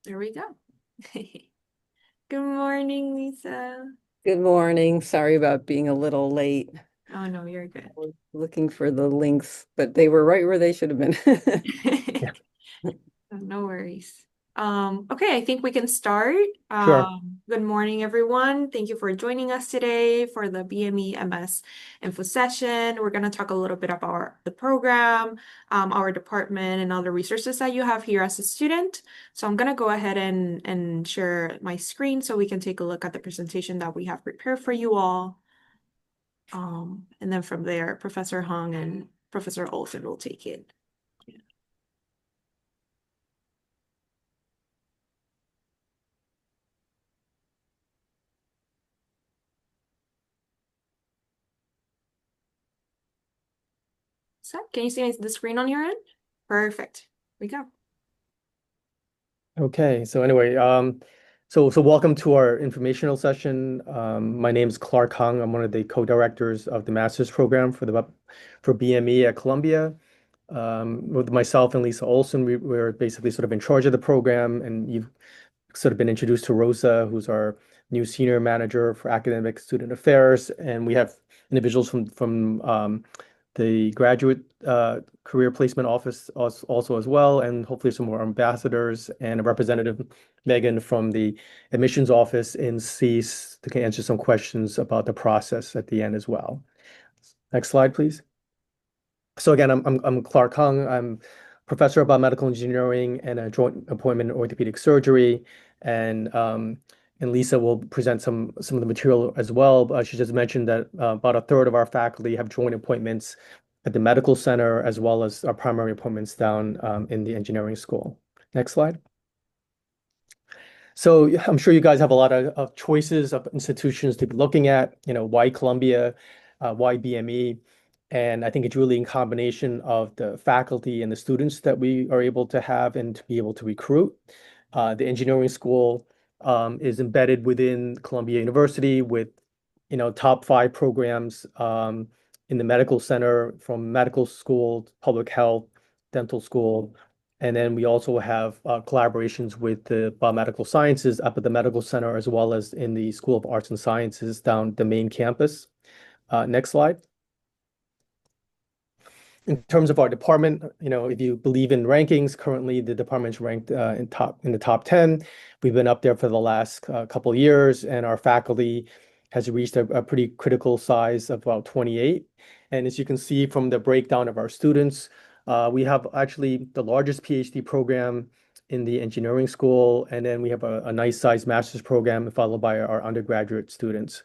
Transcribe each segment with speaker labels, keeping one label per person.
Speaker 1: There we go. Good morning, Lisa.
Speaker 2: Good morning. Sorry about being a little late.
Speaker 1: Oh no, you're
Speaker 2: I
Speaker 1: good.
Speaker 2: was looking for the links, but they were right where they should have been. Yeah.
Speaker 1: No worries. Okay, I think we can start.
Speaker 2: Sure.
Speaker 1: Good morning, everyone. Thank you for joining us today for the BME MS info session. We're going to talk a little bit about the program, our department, and other resources that you have here as a student. So I'm going to go ahead and share my screen so we can take a look at the presentation that we have prepared for you all. And then from there, Professor Hung and Professor Olson will take it. So, can you see the screen on your end? Perfect. We go.
Speaker 3: Okay, so anyway, so welcome to our informational session. My name is Clark Hung. I'm one of the co-directors of the master's program for BME at Columbia. With myself and Lisa Olson, we're basically sort of in charge of the program, and you've sort of been introduced to Rosa, who's our new senior manager for academic student affairs, and we have individuals from the graduate career placement office also as well, and hopefully some more ambassadors and a representative, Megan, from the admissions office in CEAS to answer some questions about the process at the end as well. Next slide, please. So again, I'm Clark Hung. I'm professor of biomedical engineering and a joint appointment in orthopedic surgery, and and Lisa will present some of the material as well. She just mentioned that about a third of our faculty have joint appointments at the medical center as well as our primary appointments down in the engineering school. Next slide. So I'm sure you guys have a lot of choices of institutions to be looking at, why Columbia, why BME. And I think it's really in combination of the faculty and the students that we are able to have and to be able to recruit. The engineering school is embedded within Columbia University with, top five programs in the medical center from medical school, public health, dental school, and then we also have collaborations with the biomedical sciences up at the medical center, as well as in the School of Arts and Sciences down the main campus. Next slide. In terms of our department, if you believe in rankings, currently the department's ranked in the top 10. We've been up there for the last couple of years, and our faculty has reached a pretty critical size of about 28. And as you can see from the breakdown of our students, we have actually the largest PhD program in the engineering school, and then we have a nice sized master's program followed by our undergraduate students.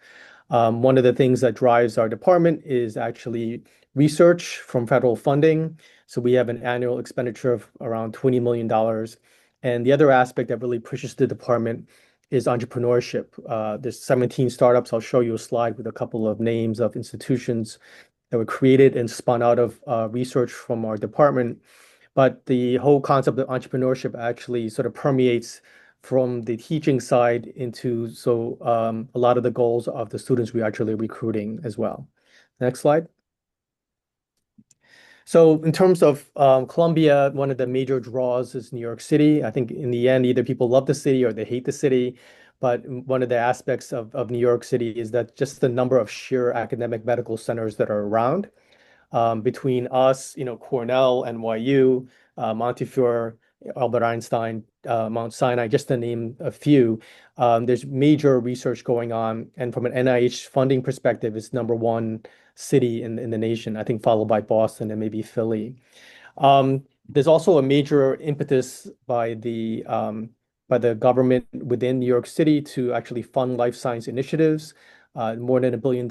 Speaker 3: One of the things that drives our department is actually research from federal funding. So we have an annual expenditure of around $20 million. And the other aspect that really pushes the department is entrepreneurship. There's 17 startups. I'll show you a slide with a couple of names of institutions that were created and spun out of research from our department. But the whole concept of entrepreneurship actually sort of permeates from the teaching side into a lot of the goals of the students we're actually recruiting as well. Next slide. So in terms of Columbia, one of the major draws is New York City. I think in the end, either people love the city or they hate the city. But one of the aspects of New York City is that just the number of sheer academic medical centers that are around between us, Cornell, NYU, Montefiore, Albert Einstein, Mount Sinai, just to name a few. There's major research going on, and from an NIH funding perspective, it's number one city in the nation, I think followed by Boston and maybe Philly. There's also a major impetus by the government within New York City to actually fund life science initiatives. More than $1 billion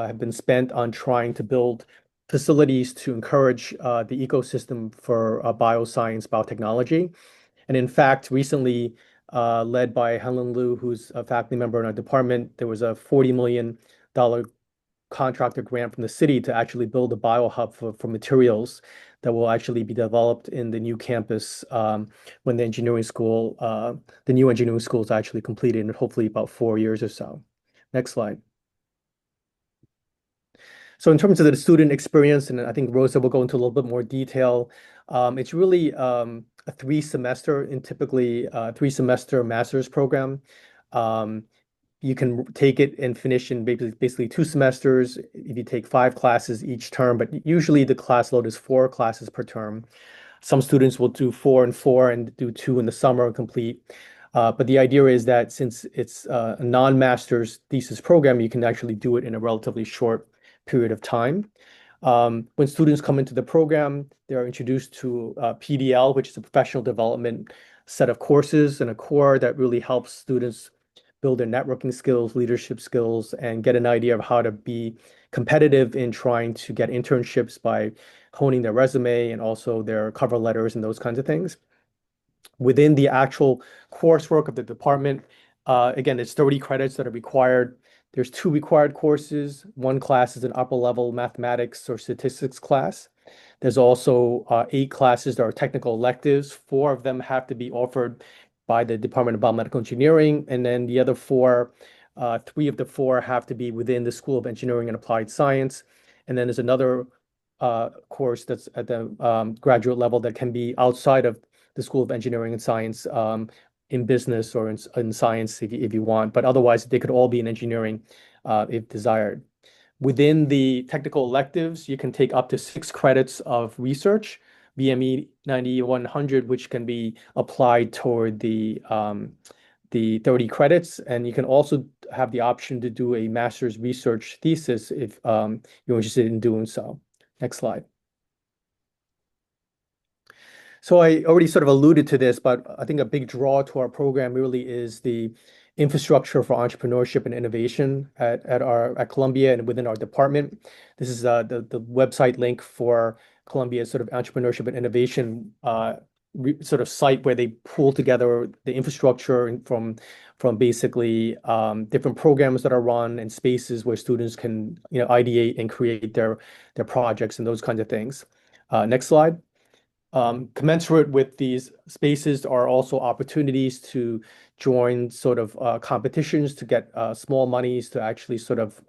Speaker 3: have been spent on trying to build facilities to encourage the ecosystem for bioscience, biotechnology. And in fact, recently, led by Helen Liu, who's a faculty member in our department, there was a $40 million contractor grant from the city to actually build a biohub for materials that will actually be developed in the new campus when the new engineering school is actually completed in hopefully about 4 years or so. Next slide. So in terms of the student experience, and I think Rosa will go into a little bit more detail, it's really a 3 semester and typically 3 semester master's program. Um, you can take it and finish in basically 2 semesters if you take 5 classes each term, but usually the class load is 4 classes per term. Some students will do 4 and 4 and do 2 in the summer and complete. But the idea is that since it's a non-master's thesis program, you can actually do it in a relatively short period of time. When students come into the program, they're introduced to PDL, which is a professional development set of courses and a core that really helps students build their networking skills, leadership skills, and get an idea of how to be competitive in trying to get internships by honing their resume and also their cover letters and those kinds of things. Within the actual coursework of the department, again, there's 30 credits that are required. There's 2 required courses. One class is an upper level mathematics or statistics class. There's also 8 classes that are technical electives. 4 of them have to be offered by the Department of Biomedical Engineering, and then the other 4, 3 of the 4 have to be within the School of Engineering and Applied Science. And then there's another course that's at the graduate level that can be outside of the School of Engineering and Science, in business or in science if you want, but otherwise they could all be in engineering if desired. Within the technical electives, you can take up to 6 credits of research, BME 90-100, which can be applied toward the 30 credits. And you can also have the option to do a master's research thesis if you're interested in doing so. Next slide. So I already sort of alluded to this, but I think a big draw to our program really is the infrastructure for entrepreneurship and innovation at Columbia and within our department. This is the website link for Columbia's sort of entrepreneurship and innovation sort of site where they pull together the infrastructure from basically different programs that are run and spaces where students can ideate and create their projects and those kinds of things. Next slide. Commensurate with these spaces are also opportunities to join sort of competitions to get small monies to actually sort of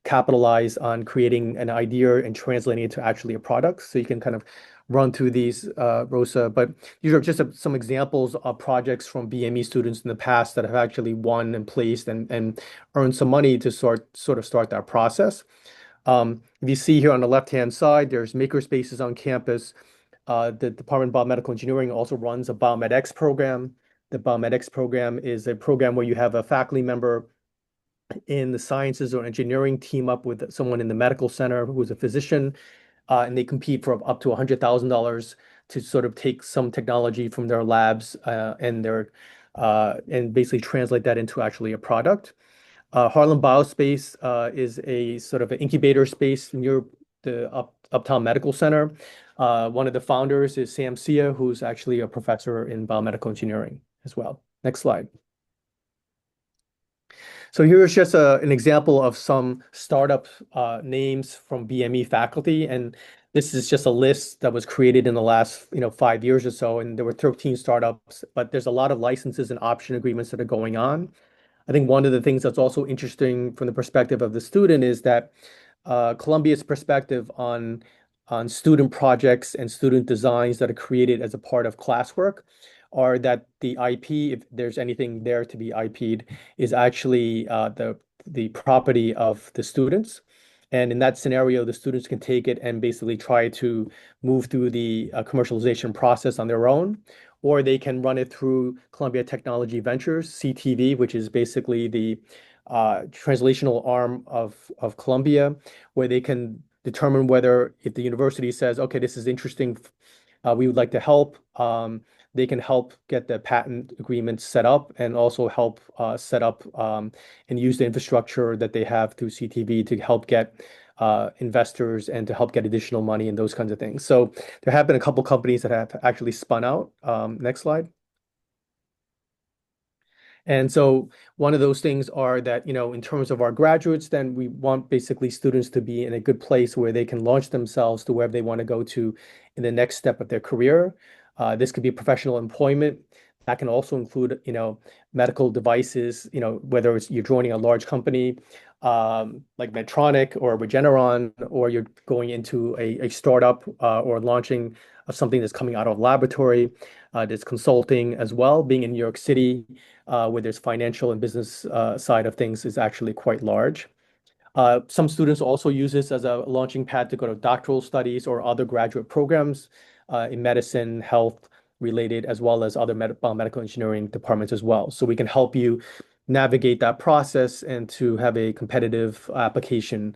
Speaker 3: capitalize on creating an idea and translating it to actually a product. So you can kind of run through these, Rosa, but these are just some examples of projects from BME students in the past that have actually won and placed and earned some money to sort of start that process. If you see here on the left-hand side, there's maker spaces on campus. The Department of Biomedical Engineering also runs a BioMedX program. The BioMedX program is a program where you have a faculty member in the sciences or engineering team up with someone in the medical center who's a physician, and they compete for up to $100,000 to sort of take some technology from their labs and basically translate that into actually a product. Harlem Biospace is a sort of an incubator space near the Uptown Medical Center. One of the founders is Sam Sia, who's actually a professor in biomedical engineering as well. Next slide. So here's just an example of some startup names from BME faculty, and this is just a list that was created in the last 5 years or so, and there were 13 startups, but there's a lot of licenses and option agreements that are going on. I think one of the things that's also interesting from the perspective of the student is that Columbia's perspective on student projects and student designs that are created as a part of classwork are that the IP, if there's anything there to be IP'd, is actually the property of the students. And in that scenario, the students can take it and basically try to move through the commercialization process on their own, or they can run it through Columbia Technology Ventures, CTV, which is basically the translational arm of Columbia, where they can determine whether if the university says, okay, this is interesting, we would like to help, they can help get the patent agreement set up and also help set up and use the infrastructure that they have through CTV to help get investors and to help get additional money and those kinds of things. So there have been a couple companies that have actually spun out. Next slide. And so one of those things are that, in terms of our graduates, then we want basically students to be in a good place where they can launch themselves to wherever they want to go to in the next step of their career. This could be professional employment. That can also include, medical devices, whether it's you're joining a large company like Medtronic or Regeneron, or you're going into a startup or launching of something that's coming out of laboratory. There's consulting as well. Being in New York City, where there's financial and business side of things is actually quite large. Some students also use this as a launching pad to go to doctoral studies or other graduate programs in medicine, health related, as well as other biomedical engineering departments as well. So we can help you navigate that process and to have a competitive application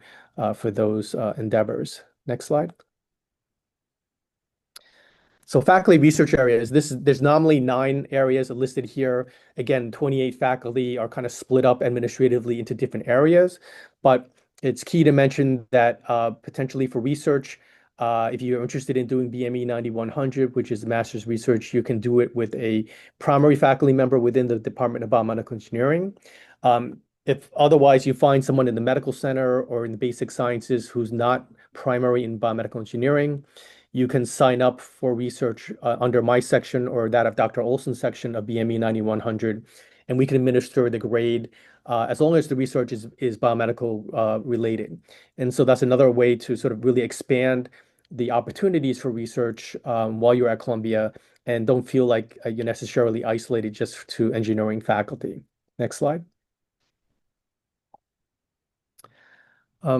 Speaker 3: for those endeavors. Next slide. So faculty research areas, there's nominally 9 areas listed here. Again, 28 faculty are kind of split up administratively into different areas, but it's key to mention that potentially for research, if you're interested in doing BME 9100, which is master's research, you can do it with a primary faculty member within the Department of Biomedical Engineering. If otherwise you find someone in the medical center or in the basic sciences who's not primary in biomedical engineering, you can sign up for research under my section or that of Dr. Olson's section of BME 9100, and we can administer the grade as long as the research is biomedical related. And so that's another way to sort of really expand the opportunities for research while you're at Columbia and don't feel like you're necessarily isolated just to engineering faculty. Next slide.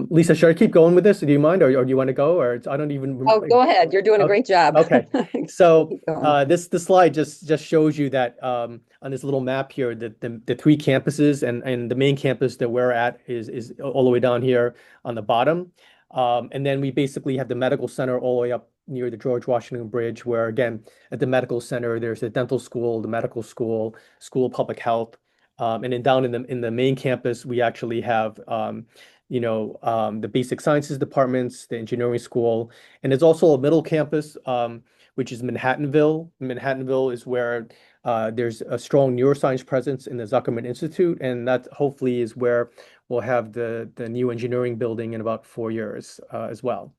Speaker 3: Lisa, should I keep going with this? Do you mind, or do you want to go, or I don't even?
Speaker 2: Oh, go ahead. You're doing a great job.
Speaker 3: Okay. So
Speaker 2: Keep going.
Speaker 3: this slide just shows you that on this little map here, that the 3 campuses and the main campus that we're at is all the way down here on the bottom. And then we basically have the medical center all the way up near the George Washington Bridge, where again, at the medical center, there's the dental school, the medical school, school of public health. And then down in the main campus, we actually have the basic sciences departments, the engineering school, and there's also a middle campus, which is Manhattanville. Manhattanville is where there's a strong neuroscience presence in the Zuckerman Institute, and that hopefully is where we'll have the new engineering building in about 4 years as well.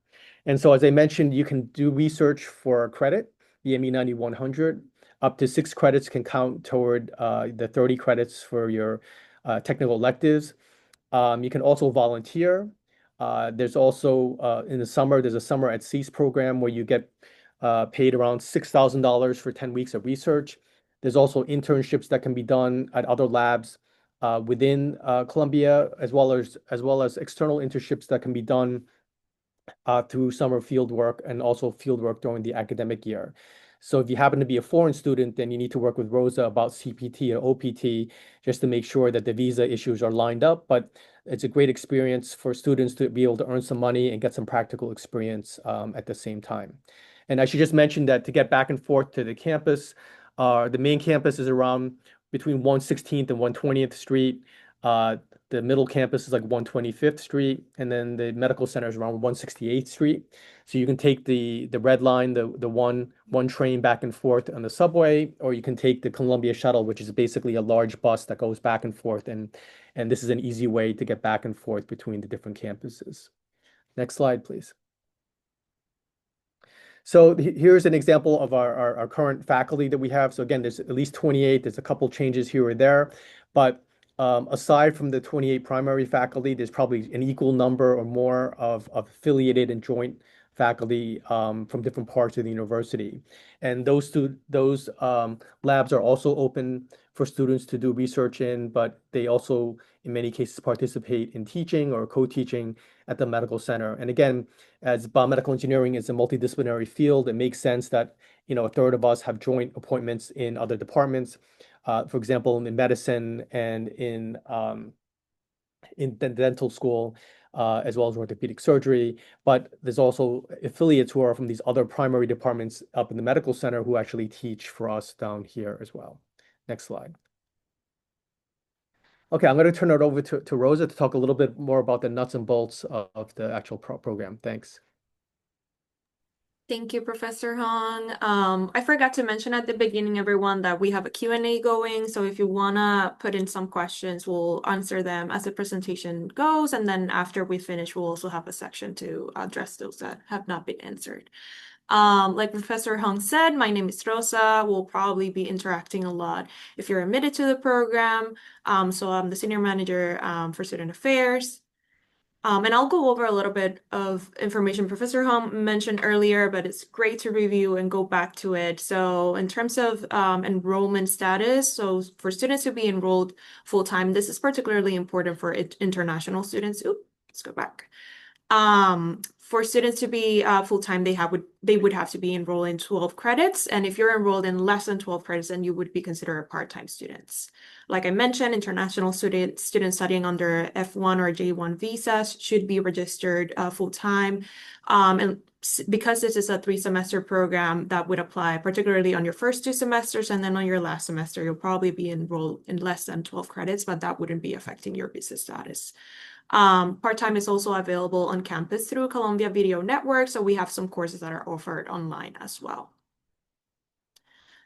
Speaker 3: And so, as I mentioned, you can do research for credit, the ME 9100. Up to 6 credits can count toward the 30 credits for your technical electives. You can also volunteer. There's also in the summer, there's a summer at Sea program where you get paid around $6,000 for 10 weeks of research. There's also internships that can be done at other labs within Columbia, as well as external internships that can be done through summer field work and also field work during the academic year. So if you happen to be a foreign student, then you need to work with Rosa about CPT or OPT just to make sure that the visa issues are lined up. But it's a great experience for students to be able to earn some money and get some practical experience at the same time. And I should just mention that to get back and forth to the campus, the main campus is around between 116th and 120th Street. The middle campus is like 125th Street, and then the medical center is around 168th Street. So you can take the red line, the one train back and forth on the subway, or you can take the Columbia Shuttle, which is basically a large bus that goes back and forth, and this is an easy way to get back and forth between the different campuses. Next slide, please. So here's an example of our current faculty that we have. So again, there's at least 28. There's a couple changes here or there, but aside from the 28 primary faculty, there's probably an equal number or more of affiliated and joint faculty from different parts of the university. And those labs are also open for students to do research in, but they also, in many cases, participate in teaching or co-teaching at the medical center. And again, as biomedical engineering is a multidisciplinary field, it makes sense that a third of us have joint appointments in other departments. For example, in medicine and in the dental school, as well as orthopedic surgery. But there's also affiliates who are from these other primary departments up in the medical center who actually teach for us down here as well. Next slide. Okay, I'm going to turn it over to Rosa to talk a little bit more about the nuts and bolts of the actual program. Thanks.
Speaker 1: Thank you, Professor Hong. I forgot to mention at the beginning, everyone, that we have a Q&A going. So if you want to put in some questions, we'll answer them as the presentation goes. And then after we finish, we'll also have a section to address those that have not been answered. Like Professor Hung said, my name is Rosa. We'll probably be interacting a lot if you're admitted to the program. So I'm the senior manager for student affairs. And I'll go over a little bit of information Professor Hum mentioned earlier, but it's great to review and go back to it. So in terms of enrollment status, so for students to be enrolled full-time, this is particularly important for international students. Oops, let's go back. For students to be full-time, they would have to be enrolled in 12 credits. And if you're enrolled in less than 12 credits, then you would be considered part-time students. Like I mentioned, international students studying under F1 or J1 visas should be registered full-time. And because this is a 3-semester program, that would apply particularly on your first 2 semesters, and then on your last semester, you'll probably be enrolled in less than 12 credits, but that wouldn't be affecting your visa status. Part-time is also available on campus through Columbia Video Network, so we have some courses that are offered online as well.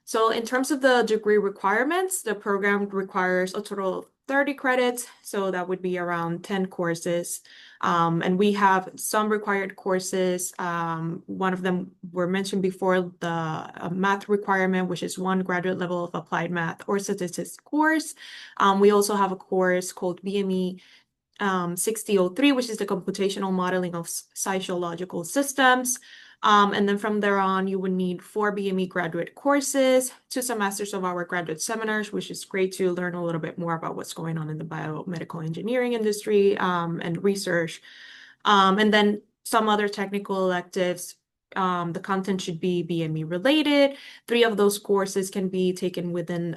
Speaker 1: So in terms of the degree requirements, the program requires a total of 30 credits, so that would be around 10 courses. And we have some required courses. One of them were mentioned before, the math requirement, which is 1 graduate level of applied math or statistics course. We also have a course called BME 6003, which is the computational modeling of sociological systems. And then from there on, you would need 4 BME graduate courses, 2 semesters of our graduate seminars, which is great to learn a little bit more about what's going on in the biomedical engineering industry and research. And then some other technical electives. The content should be BME related. 3 of those courses can be taken within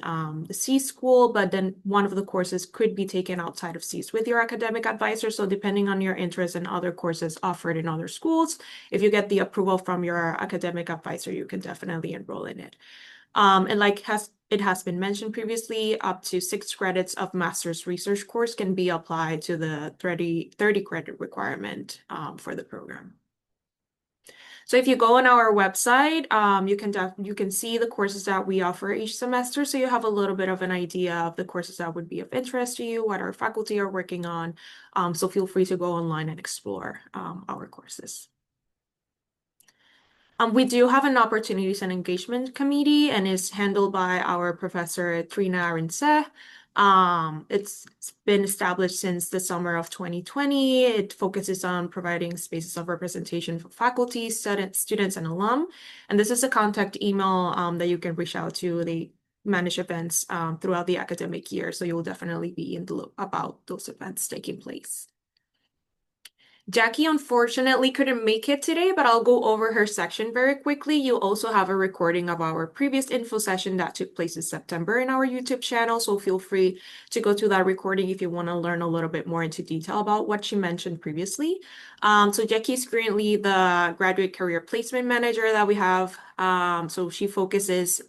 Speaker 1: the C school, but then one of the courses could be taken outside of C's with your academic advisor. So depending on your interest in other courses offered in other schools, if you get the approval from your academic advisor, you can definitely enroll in it. And like it has been mentioned previously, up to 6 credits of master's research course can be applied to the 30 credit requirement for the program. So if you go on our website, you can see the courses that we offer each semester. So you have a little bit of an idea of the courses that would be of interest to you, what our faculty are working on. So feel free to go online and explore our courses. We do have an opportunities and engagement committee, and it's handled by our professor Trina Arinse. It's been established since the summer of 2020. It focuses on providing spaces of representation for faculty, students, and alum. And this is a contact email that you can reach out to. They manage events throughout the academic year, so you'll definitely be in the loop about those events taking place. Jackie unfortunately couldn't make it today, but I'll go over her section very quickly. You also have a recording of our previous info session that took place in September in our YouTube channel, so feel free to go to that recording if you want to learn a little bit more into detail about what she mentioned previously. So Jackie is currently the graduate career placement manager that we have. So she focuses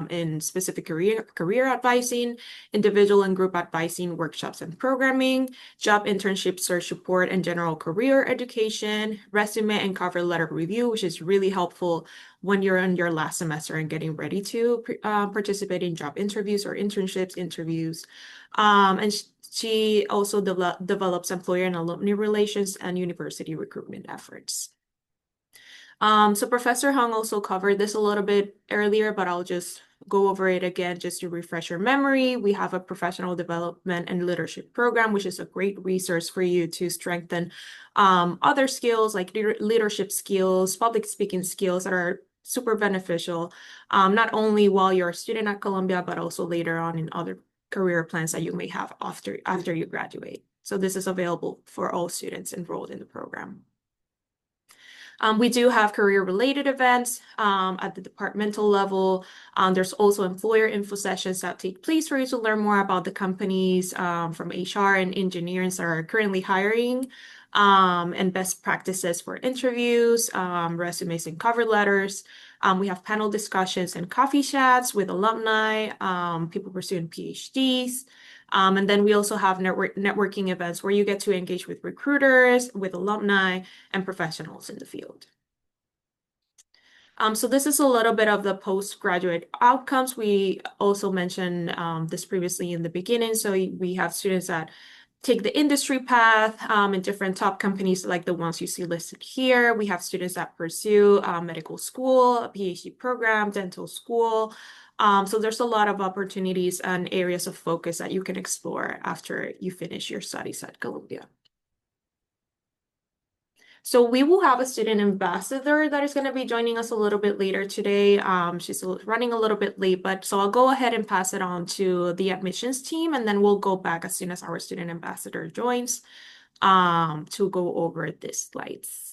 Speaker 1: in specific career advising, individual and group advising, workshops and programming, job internship search support, and general career education, resume and cover letter review, which is really helpful when you're in your last semester and getting ready to participate in job interviews or interviews. And she also develops employer and alumni relations and university recruitment efforts. So Professor Hung also covered this a little bit earlier, but I'll just go over it again just to refresh your memory. We have a professional development and leadership program, which is a great resource for you to strengthen other skills like leadership skills, public speaking skills that are super beneficial, not only while you're a student at Columbia, but also later on in other career plans that you may have after you graduate. So this is available for all students enrolled in the program. We do have career-related events at the departmental level. There's also employer info sessions that take place for you to learn more about the companies from HR and engineers that are currently hiring, and best practices for interviews, resumes and cover letters. We have panel discussions and coffee chats with alumni, people pursuing PhDs. And then we also have networking events where you get to engage with recruiters, with alumni, and professionals in the field. So this is a little bit of the postgraduate outcomes. We also mentioned this previously in the beginning. So we have students that take the industry path in different top companies like the ones you see listed here. We have students that pursue medical school, a PhD program, dental school. So there's a lot of opportunities and areas of focus that you can explore after you finish your studies at Columbia. So we will have a student ambassador that is going to be joining us a little bit later today. She's running a little bit late, but so I'll go ahead and pass it on to the admissions team, and then we'll go back as soon as our student ambassador joins to go over these slides.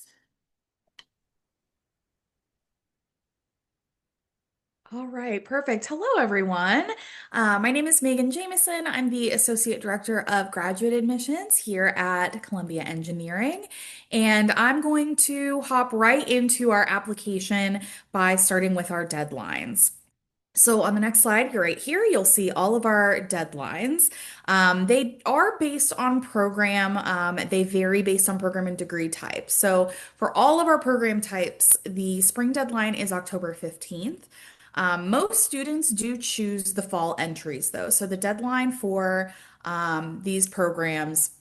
Speaker 4: All right, perfect. Hello, everyone. My name is Megan Jameson. I'm the Associate Director of Graduate Admissions here at Columbia Engineering, and I'm going to hop right into our application by starting with our deadlines. So on the next slide, you're right here, you'll see all of our deadlines. They are based on program. They vary based on program and degree type. So for all of our program types, the spring deadline is October 15th. Most students do choose the fall entries though. So the deadline for these programs,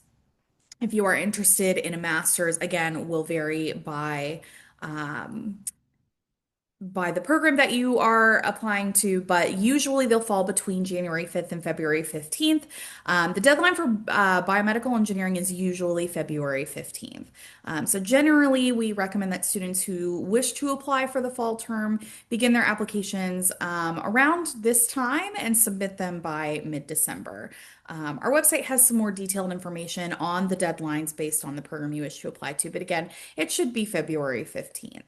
Speaker 4: if you are interested in a master's, again, will vary by the program that you are applying to, but usually they'll fall between January 5th and February 15th. The deadline for biomedical engineering is usually February 15th. So generally, we recommend that students who wish to apply for the fall term begin their applications around this time and submit them by mid-December. Our website has some more detailed information on the deadlines based on the program you wish to apply to, but again, it should be February 15th.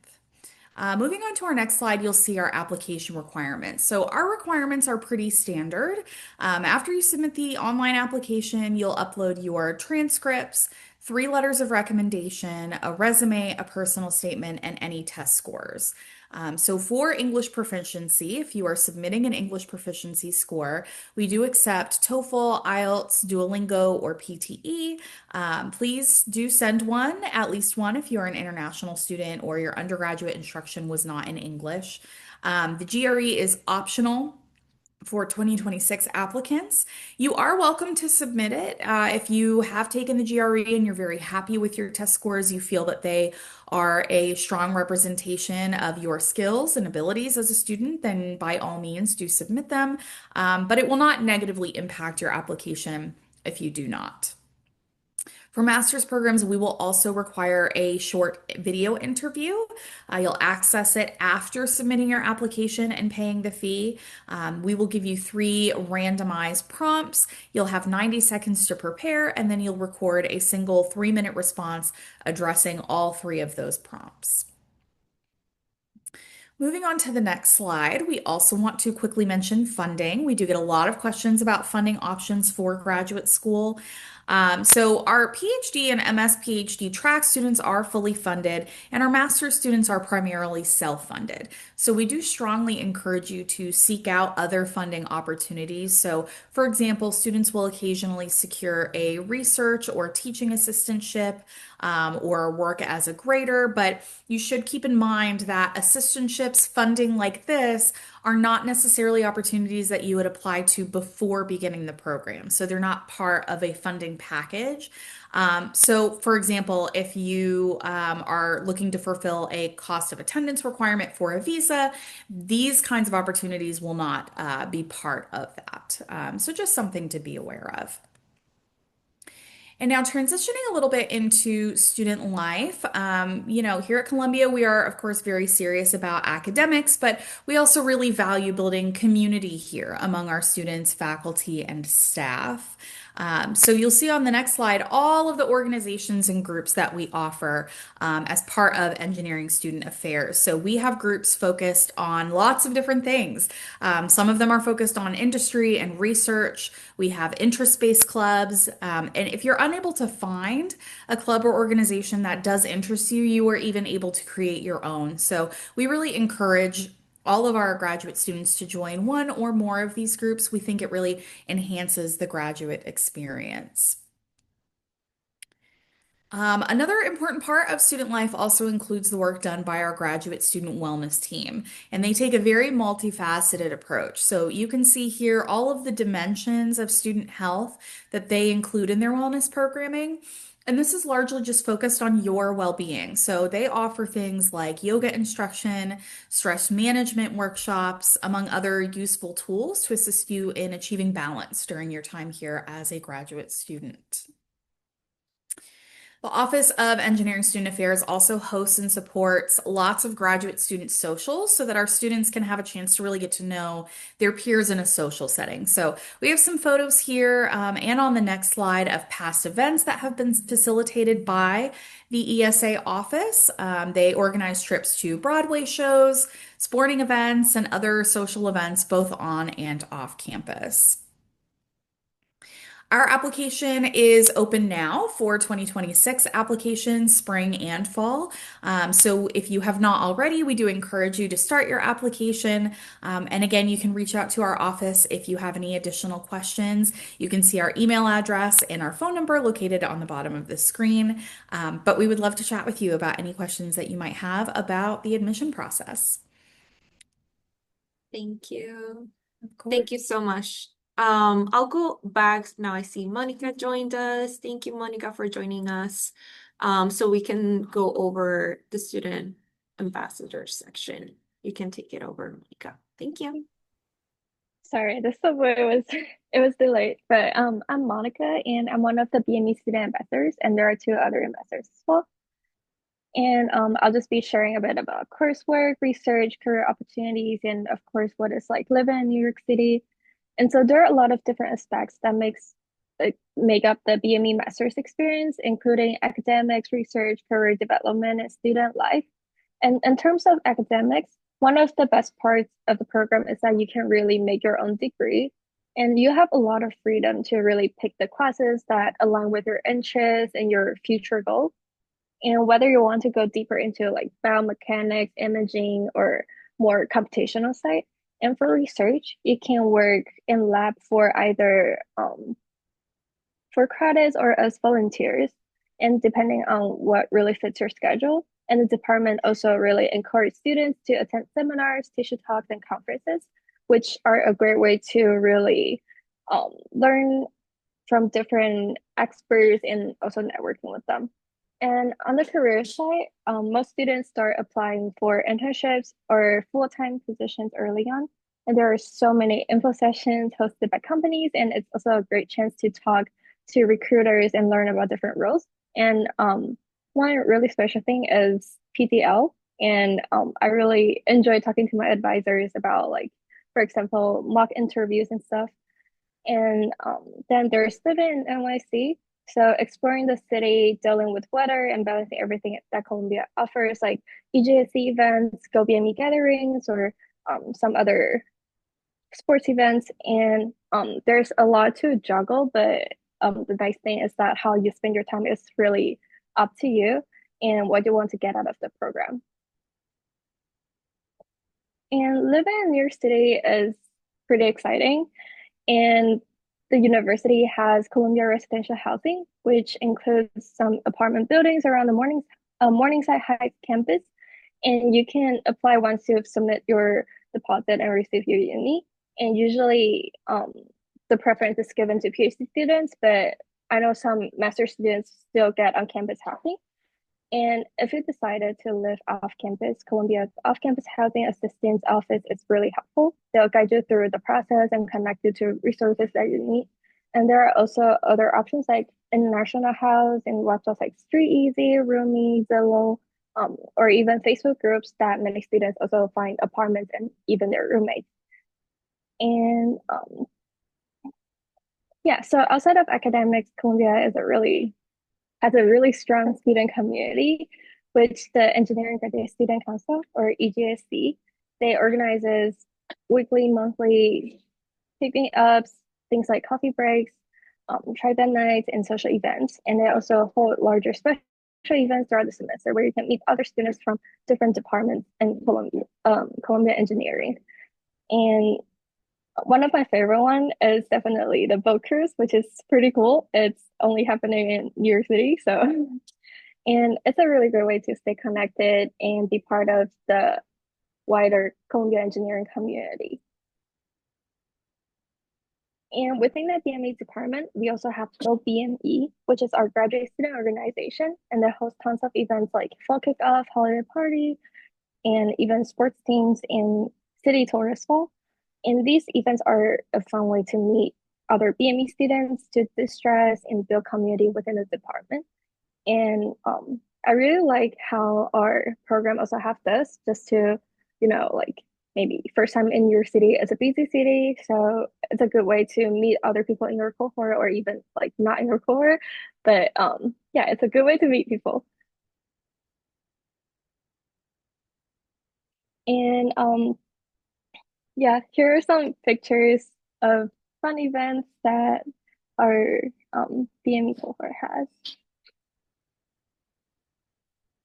Speaker 4: Moving on to our next slide, you'll see our application requirements. So our requirements are pretty standard. After you submit the online application, you'll upload your transcripts, 3 letters of recommendation, a resume, a personal statement, and any test scores. So for English proficiency, if you are submitting an English proficiency score, we do accept TOEFL, IELTS, Duolingo, or PTE. Please do send one, at least one, if you are an international student or your undergraduate instruction was not in English. The GRE is optional for 2026 applicants. You are welcome to submit it. If you have taken the GRE and you're very happy with your test scores, you feel that they are a strong representation of your skills and abilities as a student, then by all means do submit them. But it will not negatively impact your application if you do not. For master's programs, we will also require a short video interview. You'll access it after submitting your application and paying the fee. We will give you 3 randomized prompts. You'll have 90 seconds to prepare, and then you'll record a single 3-minute response addressing all 3 of those prompts. Moving on to the next slide, we also want to quickly mention funding. We do get a lot of questions about funding options for graduate school. So our PhD and MS PhD track students are fully funded, and our master's students are primarily self-funded. So we do strongly encourage you to seek out other funding opportunities. So for example, students will occasionally secure a research or teaching assistantship or work as a grader, but you should keep in mind that assistantships funding like this are not necessarily opportunities that you would apply to before beginning the program. So they're not part of a funding package. So for example, if you are looking to fulfill a cost of attendance requirement for a visa, these kinds of opportunities will not be part of that. So just something to be aware of. And now transitioning a little bit into student life, here at Columbia, we are, of course, very serious about academics, but we also really value building community here among our students, faculty, and staff. So you'll see on the next slide all of the organizations and groups that we offer as part of Engineering Student Affairs. So we have groups focused on lots of different things. Some of them are focused on industry and research. We have interest-based clubs. And if you're unable to find a club or organization that does interest you, you are even able to create your own. So we really encourage all of our graduate students to join one or more of these groups. We think it really enhances the graduate experience. Another important part of student life also includes the work done by our graduate student wellness team, and they take a very multifaceted approach. So you can see here all of the dimensions of student health that they include in their wellness programming. And this is largely just focused on your well-being. So they offer things like yoga instruction, stress management workshops, among other useful tools to assist you in achieving balance during your time here as a graduate student. The Office of Engineering Student Affairs also hosts and supports lots of graduate student socials so that our students can have a chance to really get to know their peers in a social setting. So we have some photos here and on the next slide of past events that have been facilitated by the ESA office. They organize trips to Broadway shows, sporting events, and other social events both on and off campus. Our application is open now for 2026 applications, spring and fall. So if you have not already, we do encourage you to start your application. And again, you can reach out to our office if you have any additional questions. You can see our email address and our phone number located on the bottom of the screen. But we would love to chat with you about any questions that you might have about the admission process.
Speaker 1: Thank you.
Speaker 4: Of course.
Speaker 1: Thank you so much. I'll go back now. I see Monica joined us. Thank you, Monica, for joining us. So we can go over the student ambassador section. You can take it over, Monica. Thank you.
Speaker 5: Sorry, the subway was it was delayed, but I'm Monica and I'm one of the BME student ambassadors, and there are two other ambassadors as well. And I'll just be sharing a bit about coursework, research, career opportunities, and of course what it's like living in New York City. And so there are a lot of different aspects that make up the BME master's experience, including academics, research, career development, and student life. And in terms of academics, one of the best parts of the program is that you can really make your own degree. And you have a lot of freedom to really pick the classes that align with your interests and your future goals. And whether you want to go deeper into like biomechanics, imaging, or more computational side. And for research, you can work in lab for either for credits or as volunteers, and depending on what really fits your schedule. And the department also really encourages students to attend seminars, teacher talks, and conferences, which are a great way to really learn from different experts and also networking with them. And on the career side, most students start applying for internships or full-time positions early on. And there are so many info sessions hosted by companies, and it's also a great chance to talk to recruiters and learn about different roles. And one really special thing is PTL. And I really enjoy talking to my advisors about, like, for example, mock interviews and stuff. And then there's living in NYC. So exploring the city, dealing with weather, and balancing everything that Columbia offers, like EJSC events, Go BME gatherings, or some other sports events. And there's a lot to juggle, but the nice thing is that how you spend your time is really up to you and what you want to get out of the program. And living in New York City is pretty exciting. And the university has Columbia residential housing, which includes some apartment buildings around the Morningside Heights campus. And you can apply once you submit your deposit and receive your uni. And usually the preference is given to PhD students, but I know some master students still get on-campus housing. And if you decided to live off campus, Columbia's off-campus housing assistance office is really helpful. They'll guide you through the process and connect you to resources that you need. And there are also other options like International House and websites like Street Easy, Roomy, Zillow, or even Facebook groups that many students also find apartments and even their roommates. And yeah, so outside of academics, Columbia is has a really strong student community, which the Engineering Graduate Student Council, or EGSC, they organizes weekly, monthly picnic-ups, things like coffee breaks, tri-band nights, and social events. And they also hold larger special events throughout the semester where you can meet other students from different departments in Columbia Engineering. And one of my favorite one is definitely the boat cruise, which is pretty cool. It's only happening in New York City, so And it's a really great way to stay connected and be part of the wider Columbia engineering community. And within the BME department, we also have Go BME, which is our graduate student organization, and they host tons of events like fall kickoff, holiday party, and even sports teams and city tour as well. And these events are a fun way to meet other BME students, to distress and build community within the department. And I really like how our program also have this just to, like maybe first time in your city is a busy city. So it's a good way to meet other people in your cohort or even like not in your cohort. But yeah, it's a good way to meet people. And yeah, here are some pictures of fun events that our BME cohort has.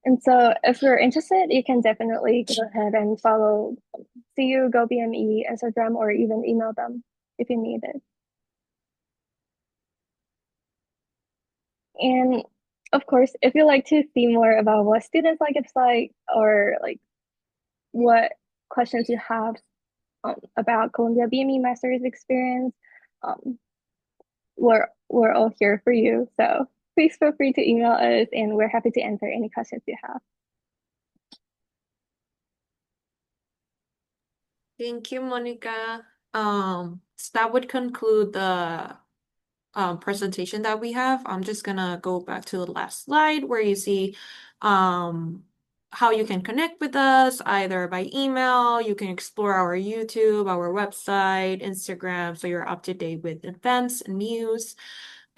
Speaker 5: And so if you're interested, you can definitely go ahead and follow CU Go BME Instagram or even email them if you need it. And of course, if you'd like to see more about what students like it's like or like what questions you have about Columbia BME master's experience, um, we're all here for you. So please feel free to email us and we're happy to answer any questions you have.
Speaker 1: Thank you, Monica. So that would conclude the presentation that we have. I'm just gonna go back to the last slide where you see how you can connect with us either by email. You can explore our YouTube, our website, Instagram, so you're up to date with events and news.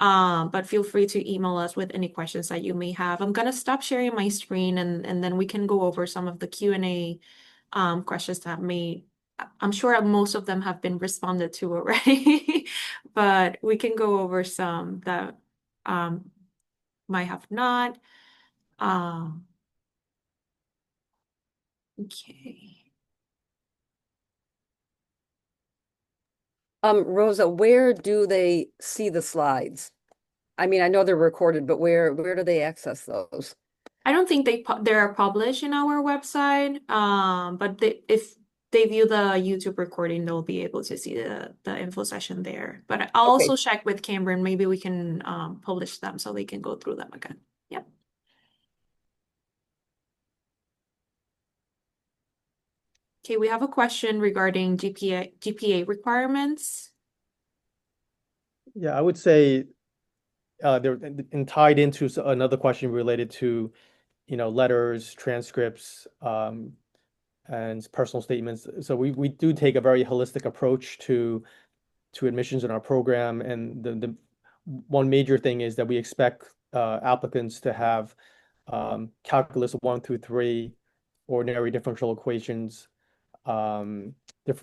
Speaker 1: But feel free to email us with any questions that you may have. I'm gonna stop sharing my screen and then we can go over some of the Q&A questions that I'm sure most of them have been responded to already, but we can go over some that might have not. Um, okay.
Speaker 2: Rosa, where do they see the slides? I mean, I know they're recorded, but where do they access those?
Speaker 1: I don't think they're published in our website, but if they view the YouTube recording, they'll be able to see the info session there. But I'll
Speaker 2: Okay.
Speaker 1: also check with Cameron. Maybe we can publish them so they can go through them again. Yep. Okay, we have a question regarding GPA requirements.
Speaker 3: Yeah, I would say they're tied into another question related to, letters, transcripts, and personal statements. So we do take a very holistic approach to admissions in our program, and the one major thing is that we expect applicants to have calculus 1 through 3, ordinary differential equations, um, diff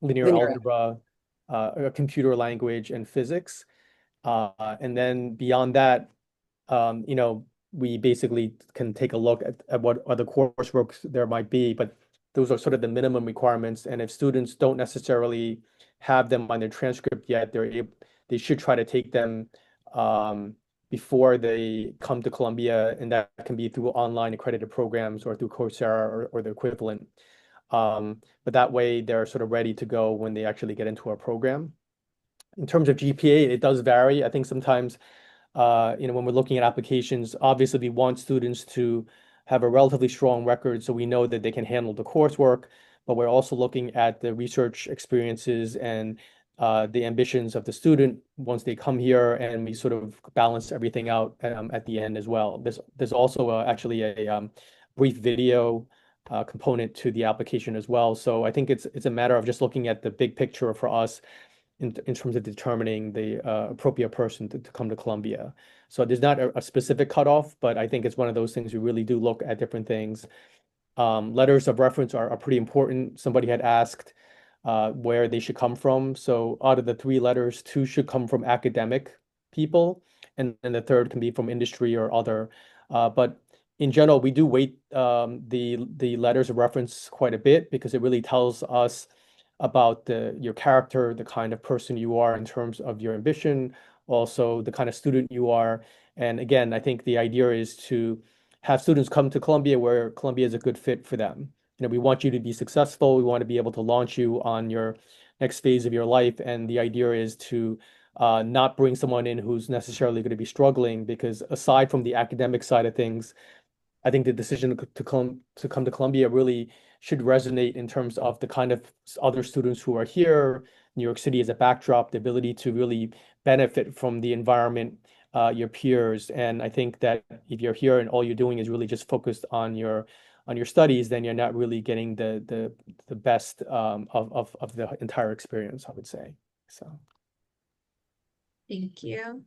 Speaker 3: linear
Speaker 2: Linear.
Speaker 3: algebra, computer language, and physics. And then beyond that, we basically can take a look at what other coursework there might be, but those are sort of the minimum requirements. And if students don't necessarily have them on their transcript yet, they should try to take them before they come to Columbia, and that can be through online accredited programs or through Coursera or the equivalent. But that way they're sort of ready to go when they actually get into our program. In terms of GPA, it does vary. I think sometimes, when we're looking at applications, obviously we want students to have a relatively strong record so we know that they can handle the coursework, but we're also looking at the research experiences and the ambitions of the student once they come here, and we sort of balance everything out at the end as well. There's also actually a brief video component to the application as well. So I think it's a matter of just looking at the big picture for us in terms of determining the appropriate person to come to Columbia. So there's not a specific cutoff, but I think it's one of those things we really do look at different things. Letters of reference are pretty important. Somebody had asked where they should come from. So out of the 3 letters, 2 should come from academic people, and then the third can be from industry or other. But in general, we do weight the letters of reference quite a bit because it really tells us about your character, the kind of person you are in terms of your ambition, also the kind of student you are. And again, I think the idea is to have students come to Columbia where Columbia is a good fit for them. We want you to be successful. We want to be able to launch you on your next phase of your life. And the idea is to not bring someone in who's necessarily going to be struggling, because aside from the academic side of things, I think the decision to come to Columbia really should resonate in terms of the kind of other students who are here, New York City as a backdrop, the ability to really benefit from the environment, your peers. And I think that if you're here and all you're doing is really just focused on your studies, then you're not really getting the best of the entire experience, I would say. So.
Speaker 1: Thank you.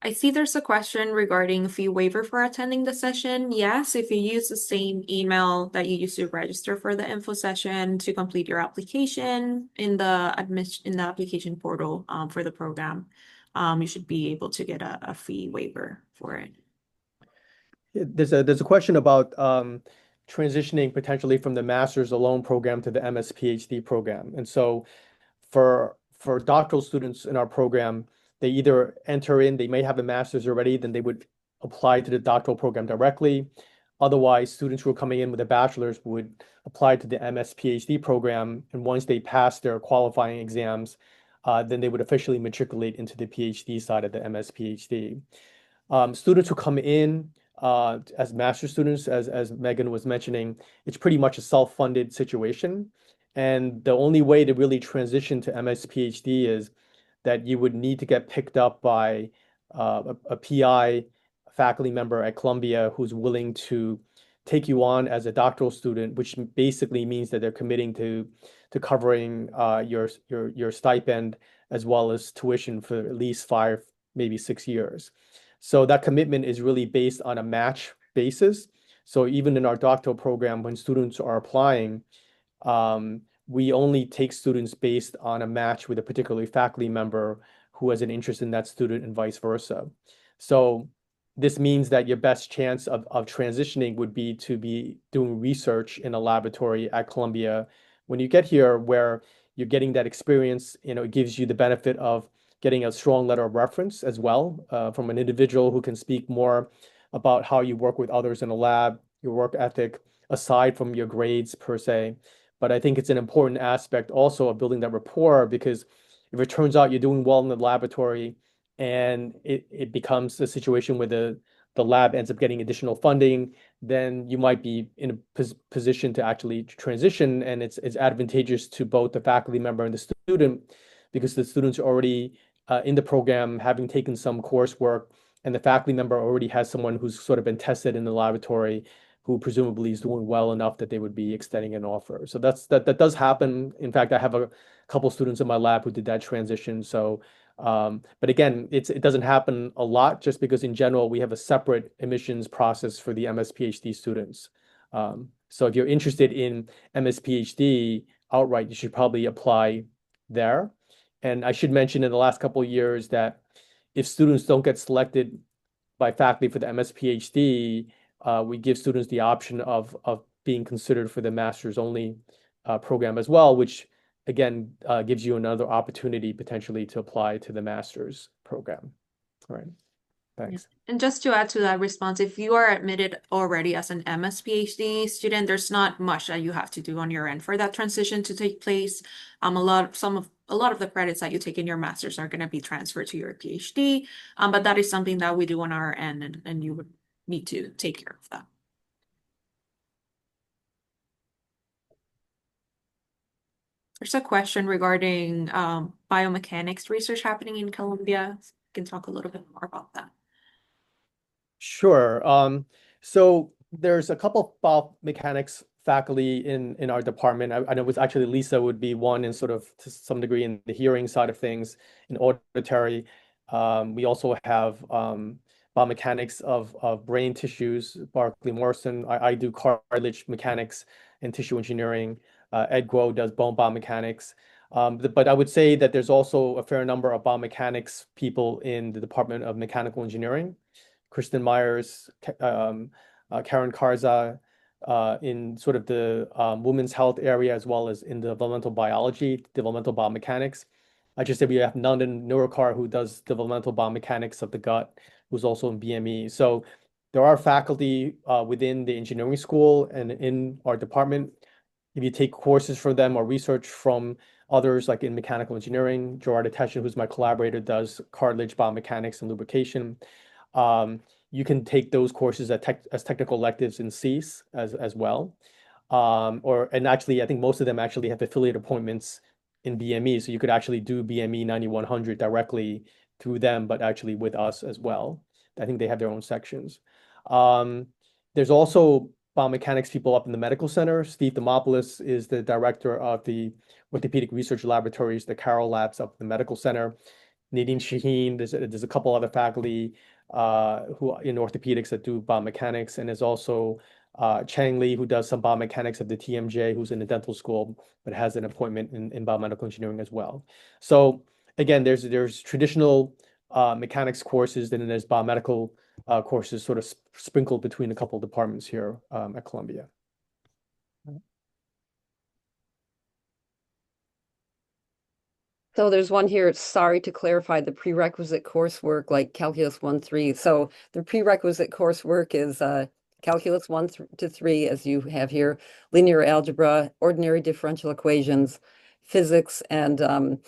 Speaker 1: I see there's a question regarding fee waiver for attending the session. Yes, if you use the same email that you used to register for the info session to complete your application in the application portal for the program, you should be able to get a fee waiver for it.
Speaker 3: There's a question about transitioning potentially from the master's alone program to the MS PhD program. And so for doctoral students in our program, they either enter in, they may have a master's already, then they would apply to the doctoral program directly. Otherwise, students who are coming in with a bachelor's would apply to the MS PhD program. And once they pass their qualifying exams, then they would officially matriculate into the PhD side of the MS PhD. Students who come in as master students, as Megan was mentioning, it's pretty much a self-funded situation. And the only way to really transition to MS PhD is that you would need to get picked up by a PI faculty member at Columbia who's willing to take you on as a doctoral student, which basically means that they're committing to covering your stipend as well as tuition for at least 5, maybe 6 years. So that commitment is really based on a match basis. So even in our doctoral program, when students are applying, we only take students based on a match with a particular faculty member who has an interest in that student and vice versa. So this means that your best chance of transitioning would be to be doing research in a laboratory at Columbia. When you get here, where you're getting that experience, it gives you the benefit of getting a strong letter of reference as well from an individual who can speak more about how you work with others in a lab, your work ethic, aside from your grades per se. But I think it's an important aspect also of building that rapport, because if it turns out you're doing well in the laboratory and it becomes a situation where the lab ends up getting additional funding, then you might be in a position to actually transition, and it's advantageous to both the faculty member and the student, because the students are already in the program, having taken some coursework, and the faculty member already has someone who's sort of been tested in the laboratory, who presumably is doing well enough that they would be extending an offer. So that does happen. In fact, I have a couple students in my lab who did that transition. So, but again, it doesn't happen a lot, just because in general we have a separate admissions process for the MS PhD students. So if you're interested in MS PhD outright, you should probably apply there. And I should mention in the last couple of years that if students don't get selected by faculty for the MS PhD, we give students the option of being considered for the master's only program as well, which again gives you another opportunity potentially to apply to the master's program. All right. Thanks.
Speaker 1: And just to add to that response, if you are admitted already as an MS PhD student, there's not much that you have to do on your end for that transition to take place. A lot of the credits that you take in your master's are going to be transferred to your PhD, but that is something that we do on our end, and you would need to take care of that. There's a question regarding biomechanics research happening in Columbia. You can talk a little bit more about that.
Speaker 3: Sure. So there's a couple of biomechanics faculty in our department. I know it was actually Lisa would be one in sort of to some degree in the hearing side of things, in auditory. We also have biomechanics of brain tissues, Barclay Morrison. I do cartilage mechanics and tissue engineering. Ed Guo does bone biomechanics. But I would say that there's also a fair number of biomechanics people in the Department of Mechanical Engineering. Kristen Myers, Karen Karza, in sort of the women's health area, as well as in developmental biology, developmental biomechanics. I just said we have Nandan Nurkar, who does developmental biomechanics of the gut, who's also in BME. So there are faculty within the engineering school and in our department. If you take courses from them or research from others, like in mechanical engineering, Gerard Atesha, who's my collaborator, does cartilage biomechanics and lubrication. Um, you can take those courses as technical electives in CEAS as well. And actually, I think most of them actually have affiliate appointments in BME, so you could actually do BME 9100 directly through them, but actually with us as well. I think they have their own sections. There's also biomechanics people up in the medical center. Steve Demopoulos is the director of the orthopedic research laboratories, the Carroll Labs up in the medical center. Nadine Shaheen, there's a couple other faculty who in orthopedics that do biomechanics, and there's also Chang Li, who does some biomechanics at the TMJ, who's in the dental school, but has an appointment in biomedical engineering as well. So again, there's traditional mechanics courses, then there's biomedical courses sort of sprinkled between a couple of departments here at Columbia.
Speaker 2: So there's one here, sorry to clarify the prerequisite coursework like Calculus 1-3. So the prerequisite coursework is Calculus 1 to 3, as you have here, linear algebra, ordinary differential equations, physics, and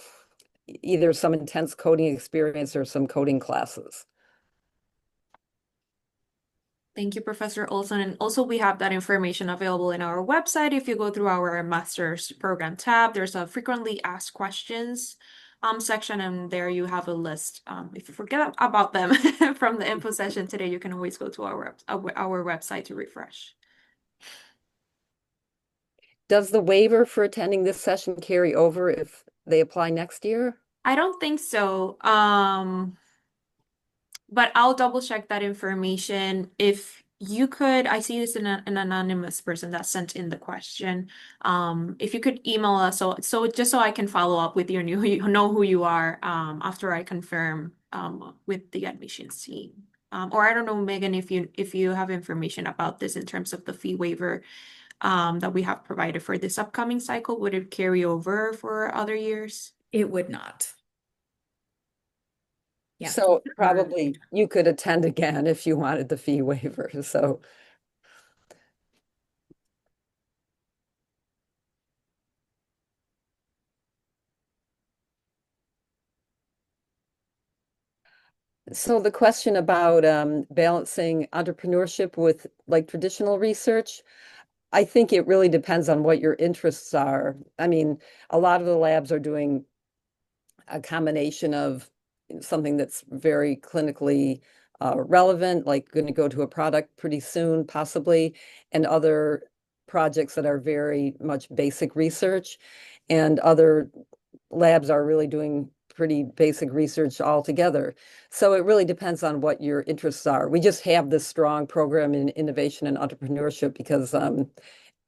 Speaker 2: either some intense coding experience or some coding classes.
Speaker 1: Thank you, Professor Olson. And also, we have that information available in our website. If you go through our master's program tab, there's a frequently asked questions section, and there you have a list. If you forget about them from the info session today, you can always go to our website to refresh.
Speaker 2: Does the waiver for attending this session carry over if they apply next year?
Speaker 1: I don't think so. But I'll double check that information. If you could, I see this in an anonymous person that sent in the question. If you could email us, so just so I can follow up with you and you know who you are after I confirm with the admissions team. Or I don't know, Megan, if you have information about this in terms of the fee waiver that we have provided for this upcoming cycle, would it carry over for other years?
Speaker 4: It would not. Yeah.
Speaker 2: So probably you could attend again if you wanted the fee waiver. So the question about balancing entrepreneurship with like traditional research, I think it really depends on what your interests are. I mean, a lot of the labs are doing a combination of something that's very clinically relevant, like going to go to a product pretty soon, possibly, and other projects that are very much basic research. And other labs are really doing pretty basic research altogether. So it really depends on what your interests are. We just have this strong program in innovation and entrepreneurship because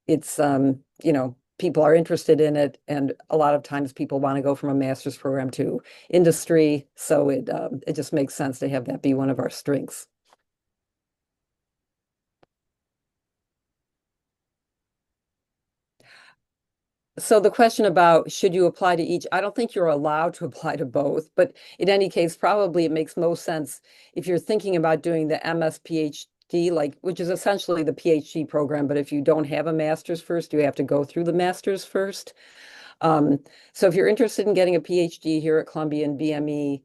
Speaker 2: it's people are interested in it, and a lot of times people want to go from a master's program to industry, so it just makes sense to have that be one of our strengths. So the question about should you apply to each, I don't think you're allowed to apply to both, but in any case, probably it makes most sense if you're thinking about doing the MS PhD, which is essentially the PhD program, but if you don't have a master's first, you have to go through the master's first. So if you're interested in getting a PhD here at Columbia and BME,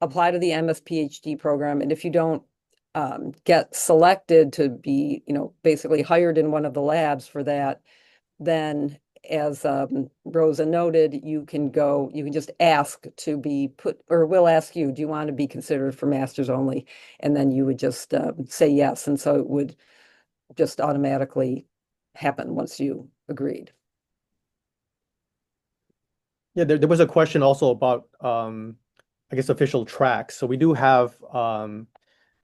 Speaker 2: apply to the MS PhD program. And if you don't get selected to be, basically hired in one of the labs for that, then as Rosa noted, you can just ask to be put, or we'll ask you, do you want to be considered for masters only? And then you would just say yes. And so it would just automatically happen once you agreed.
Speaker 3: Yeah, there was a question also about, I guess, official tracks. So we do have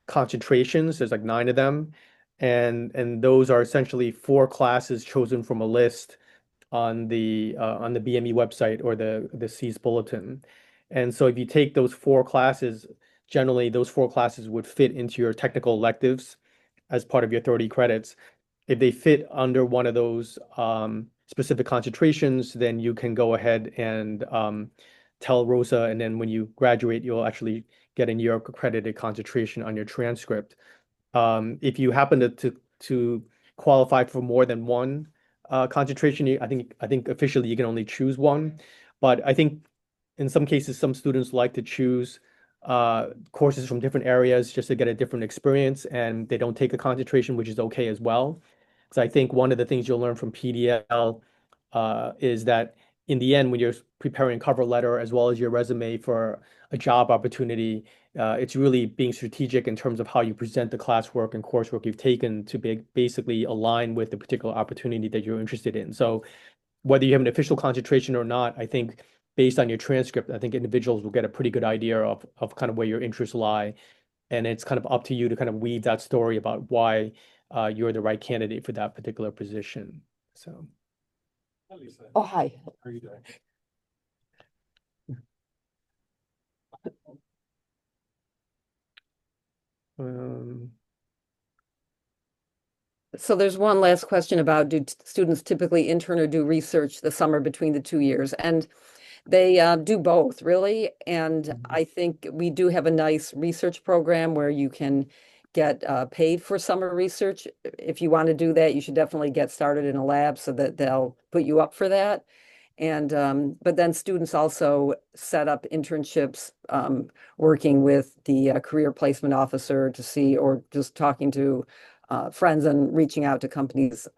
Speaker 3: concentrations. There's like 9 of them. And those are essentially 4 classes chosen from a list on the BME website or the CEAS bulletin. And so if you take those 4 classes, generally those 4 classes would fit into your technical electives as part of your 30 credits. If they fit under one of those specific concentrations, then you can go ahead and tell Rosa, and then when you graduate, you'll actually get a New York accredited concentration on your transcript. If you happen to qualify for more than one concentration, I think officially you can only choose one. But I think in some cases, some students like to choose courses from different areas just to get a different experience, and they don't take a concentration, which is okay as well. Because I think one of the things you'll learn from PDL is that in the end, when you're preparing a cover letter as well as your resume for a job opportunity, it's really being strategic in terms of how you present the classwork and coursework you've taken to basically align with the particular opportunity that you're interested in. So whether you have an official concentration or not, I think based on your transcript, I think individuals will get a pretty good idea of kind of where your interests lie. And it's kind of up to you to kind of weave that story about why you're the right candidate for that particular position. So.
Speaker 2: Oh, hi.
Speaker 3: How are you doing? Um,
Speaker 2: So there's one last question about do students typically intern or do research the summer between the 2 years? And they do both, really. And I think we do have a nice research program where you can get paid for summer research. If you want to do that, you should definitely get started in a lab so that they'll put you up for that. And but then students also set up internships working with the career placement officer to see, or just talking to friends and reaching out to companies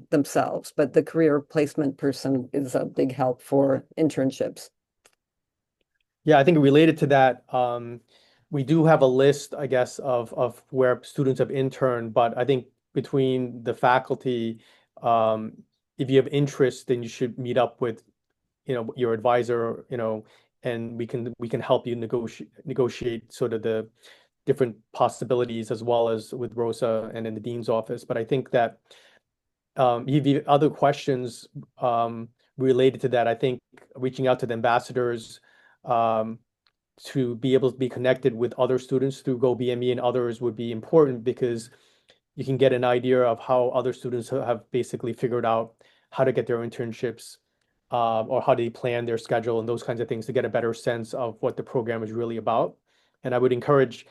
Speaker 2: themselves. But the career placement person is a big help for internships.
Speaker 3: Yeah, I think related to that, we do have a list, I guess, of where students have interned, but I think between the faculty, um, if you have interest, then you should meet up with, your advisor, and we can help you negotiate sort of the different possibilities as well as with Rosa and in the dean's office. But I think that if you have other questions related to that, I think reaching out to the ambassadors um, to be able to be connected with other students through Go BME and others would be important because you can get an idea of how other students have basically figured out how to get their internships or how they plan their schedule and those kinds of things to get a better sense of what the program is really about. And I would encourage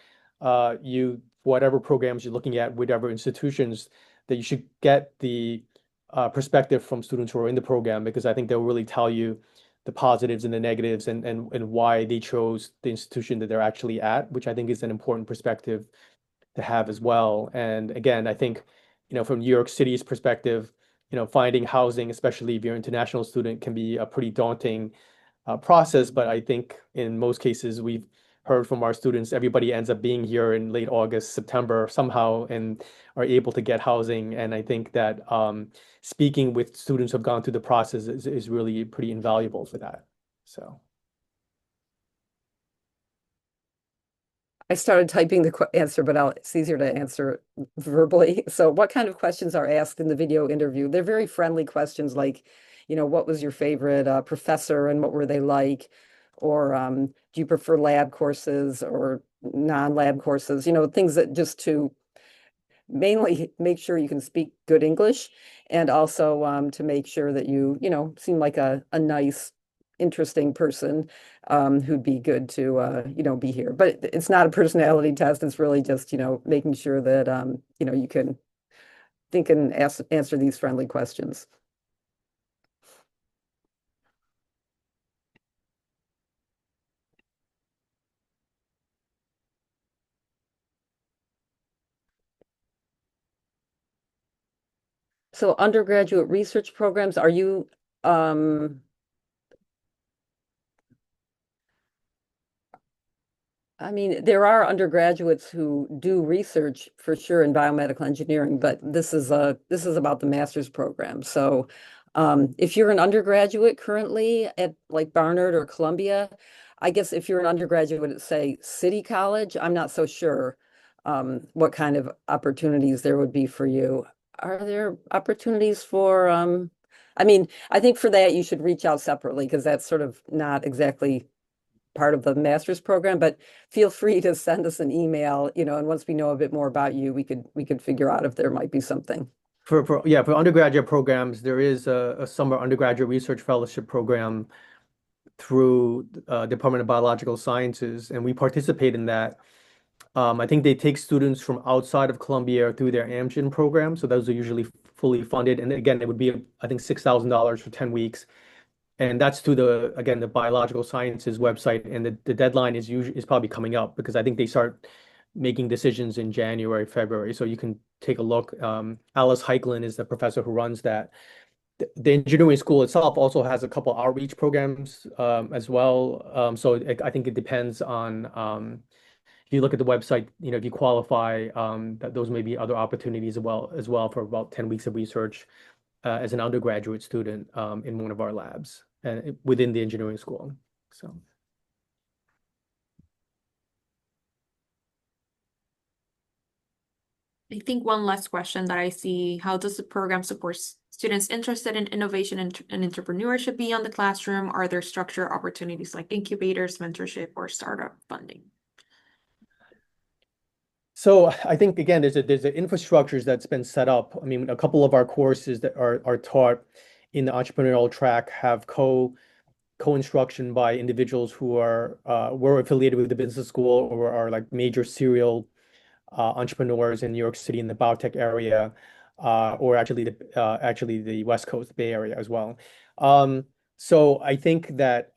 Speaker 3: you, whatever programs you're looking at, whatever institutions, that you should get the perspective from students who are in the program because I think they'll really tell you the positives and the negatives and why they chose the institution that they're actually at, which I think is an important perspective to have as well. And again, I think, from New York City's perspective, finding housing, especially if you're an international student, can be a pretty daunting process. But I think in most cases, we've heard from our students, everybody ends up being here in late August, September somehow, and are able to get housing. And I think that speaking with students who have gone through the process is really pretty invaluable for that. So.
Speaker 2: I started typing the answer, but it's easier to answer verbally. So what kind of questions are asked in the video interview? They're very friendly questions like, what was your favorite professor and what were they like? Or do you prefer lab courses or non-lab courses? Things that just to mainly make sure you can speak good English and also to make sure that you seem like a nice, interesting person who'd be good to, be here. But it's not a personality test. It's really just, making sure that, you can think and answer these friendly questions. So undergraduate research programs, are you, I mean, there are undergraduates who do research for sure in biomedical engineering, but this is about the master's program. So if you're an undergraduate currently at like Barnard or Columbia, I guess if you're an undergraduate at, say, City College, I'm not so sure what kind of opportunities there would be for you. Are there opportunities for, I mean, I think for that you should reach out separately because that's sort of not exactly part of the master's program, but feel free to send us an email, and once we know a bit more about you, we could figure out if there might be something.
Speaker 3: For undergraduate programs, there is a summer undergraduate research fellowship program through Department of Biological Sciences, and we participate in that. I think they take students from outside of Columbia through their Amgen program, so those are usually fully funded. And again, it would be, I think, $6,000 for 10 weeks. And that's through the Biological Sciences website. And the deadline is probably coming up because I think they start making decisions in January, February. So you can take a look. Alice Heiklin is the professor who runs that. The engineering school itself also has a couple outreach programs as well. I think it depends on if you look at the website, if you qualify, that those may be other opportunities as well for about 10 weeks of research as an undergraduate student in one of our labs and within the engineering school. So.
Speaker 1: I think one last question that I see, how does the program support students interested in innovation and entrepreneurship beyond the classroom? Are there structured opportunities like incubators, mentorship, or startup funding?
Speaker 3: So I think again, there's the infrastructures that's been set up. I mean, a couple of our courses that are taught in the entrepreneurial track have co-instruction by individuals who were affiliated with the business school or are like major serial entrepreneurs in New York City in the biotech area, or actually the West Coast, the Bay Area as well. So I think that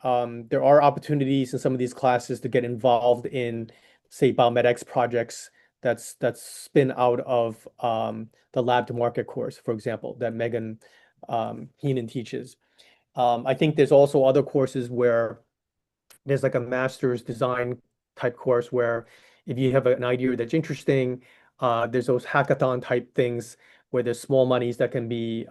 Speaker 3: there are opportunities in some of these classes to get involved in, say, biomedics projects that's spin out of the lab to market course, for example, that Megan Heenan teaches. I think there's also other courses where there's like a master's design type course where if you have an idea that's interesting, there's those hackathon type things where there's small monies that can be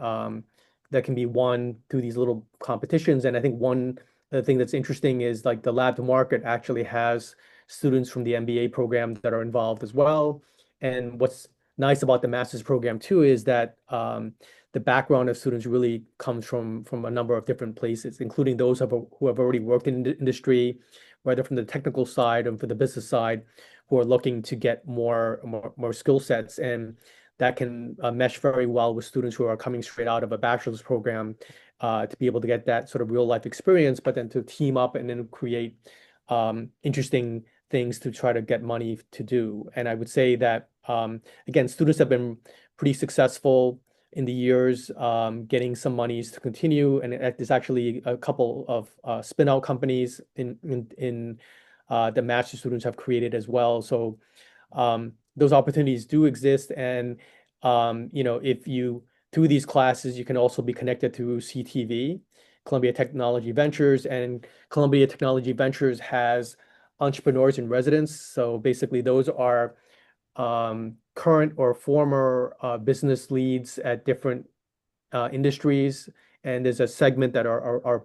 Speaker 3: won through these little competitions. And I think one the thing that's interesting is like the lab to market actually has students from the MBA program that are involved as well. And what's nice about the master's program too is that the background of students really comes from a number of different places, including those who have already worked in the industry, whether from the technical side and for the business side, who are looking to get more skill sets. And that can mesh very well with students who are coming straight out of a bachelor's program to be able to get that sort of real life experience, but then to team up and then create interesting things to try to get money to do. And I would say that, again, students have been pretty successful in the years getting some monies to continue. And there's actually a couple of spin-out companies in the master students have created as well. So those opportunities do exist. And if you through these classes, you can also be connected to CTV, Columbia Technology Ventures, and Columbia Technology Ventures has entrepreneurs in residence. So basically, those are current or former business leads at different industries. And there's a segment that are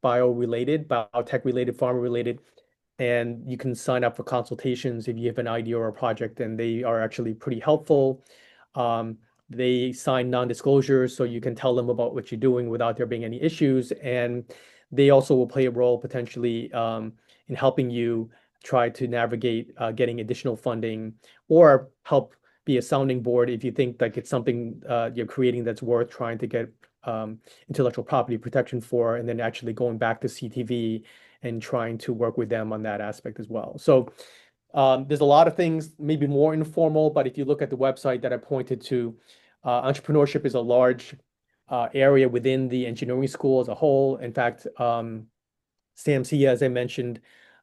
Speaker 3: bio-related, biotech-related, pharma-related. And you can sign up for consultations if you have an idea or a project, and they are actually pretty helpful. They sign non-disclosures, so you can tell them about what you're doing without there being any issues. And they also will play a role potentially in helping you try to navigate getting additional funding or help be a sounding board if you think like it's something you're creating that's worth trying to get intellectual property protection for, and then actually going back to CTV and trying to work with them on that aspect as well. So there's a lot of things, maybe more informal, but if you look at the website that I pointed to, entrepreneurship is a large area within the engineering school as a whole. In fact, Sam Sia, as I mentioned,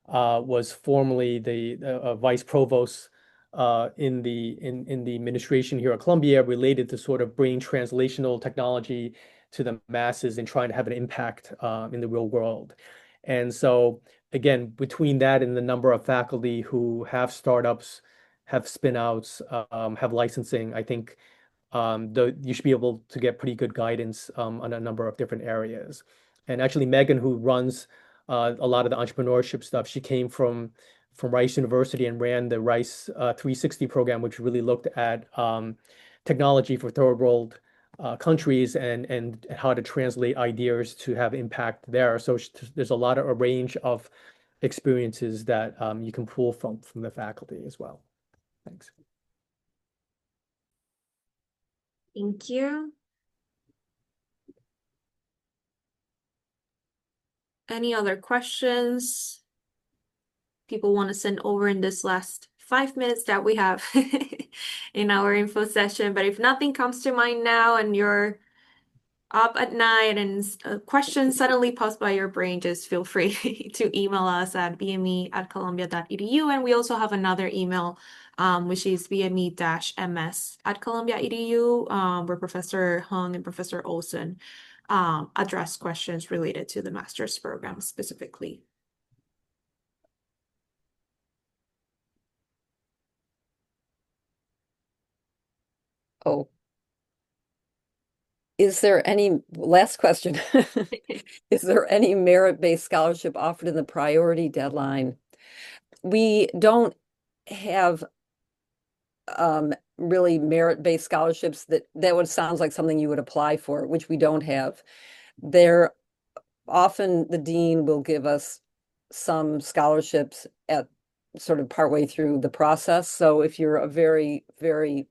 Speaker 3: was formerly the vice provost in the administration here at Columbia, related to sort of bringing translational technology to the masses and trying to have an impact in the real world. And so, again, between that and the number of faculty who have startups, have spin-outs, have licensing, I think you should be able to get pretty good guidance on a number of different areas. And actually, Megan, who runs a lot of the entrepreneurship stuff, she came from Rice University and ran the Rice 360 program, which really looked at technology for third world countries and how to translate ideas to have impact there. So there's a range of experiences that you can pull from the faculty as well. Thanks.
Speaker 1: Thank you. Any other questions people want to send over in this last 5 minutes that we have in our info session? But if nothing comes to mind now and you're up at night and a question suddenly pops by your brain, just feel free to email us at bme@columbia.edu. And we also have another email, which is bme-ms@columbia.edu, where Professor Hung and Professor Olson address questions related to the master's program specifically.
Speaker 2: Oh, is there any, last question, is there any merit-based scholarship offered in the priority deadline? We don't have really merit-based scholarships that would sounds like something you would apply for, which we don't have. There often the dean will give us some scholarships at sort of partway through the process. So if you're a very, very,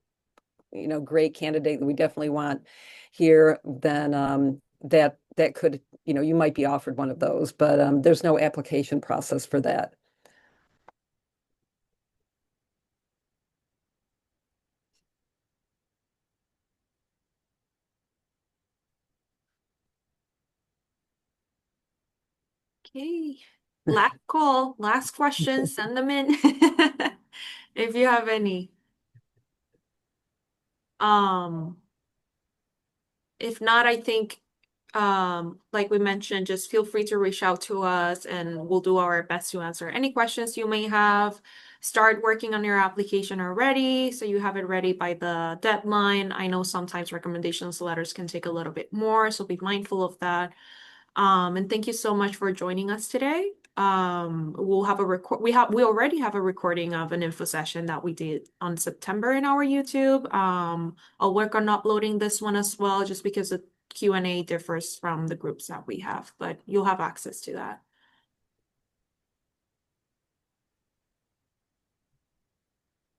Speaker 2: great candidate that we definitely want here, then that could, you might be offered one of those, but there's no application process for that.
Speaker 1: Okay, last call, last question, send them in if you have any. If not, I think, like we mentioned, just feel free to reach out to us and we'll do our best to answer any questions you may have. Start working on your application already so you have it ready by the deadline. I know sometimes recommendations letters can take a little bit more, so be mindful of that. And thank you so much for joining us today. We'll have a record. We already have a recording of an info session that we did on September in our YouTube. I'll work on uploading this one as well, just because the Q&A differs from the groups that we have, but you'll have access to that.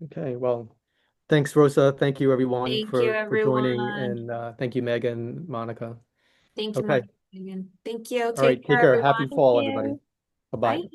Speaker 3: Okay, well, thanks, Rosa. Thank you, everyone,
Speaker 1: Thank you,
Speaker 3: for joining,
Speaker 1: everyone.
Speaker 3: and thank you, Megan, Monica.
Speaker 1: Thank you,
Speaker 3: Okay,
Speaker 1: Megan. Thank you.
Speaker 3: all right,
Speaker 1: Take
Speaker 3: take
Speaker 1: care,
Speaker 3: care. Happy
Speaker 1: everyone.
Speaker 5: Thank
Speaker 3: fall, everybody.
Speaker 5: you.
Speaker 3: Bye-bye.
Speaker 1: Bye.